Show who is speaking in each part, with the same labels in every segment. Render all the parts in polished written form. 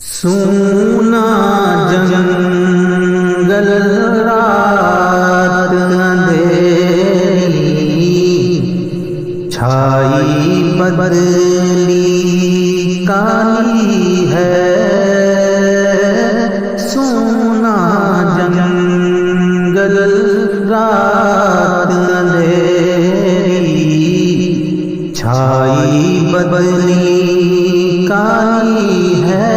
Speaker 1: सूना जंगल रात अंधेरी, छाई बदली काली है। सूना जंगल रात अंधेरी, छाई बदली काली है।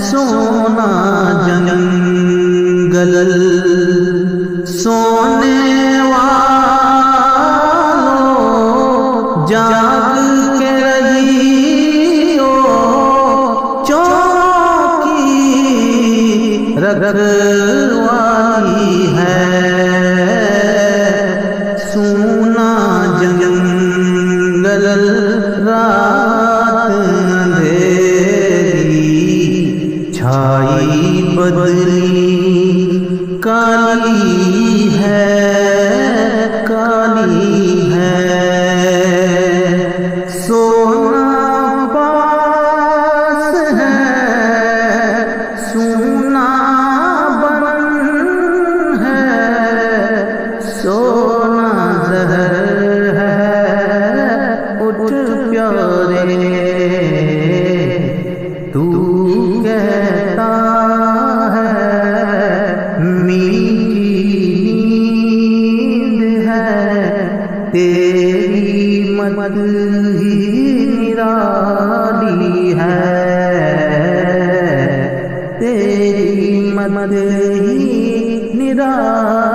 Speaker 1: सोना जंगल सोने वालों जाग के रहियो, चौकी रखवाली है। सोना जंगल रात अंधेरी, छाई बदली काली है, काली है। सोना पास है, सोना बन है, सोना जहर है। उठ प्यारे तू कहता है, मीठी नींद है तेरी मद ही निराली है। तेरी मद ही निराली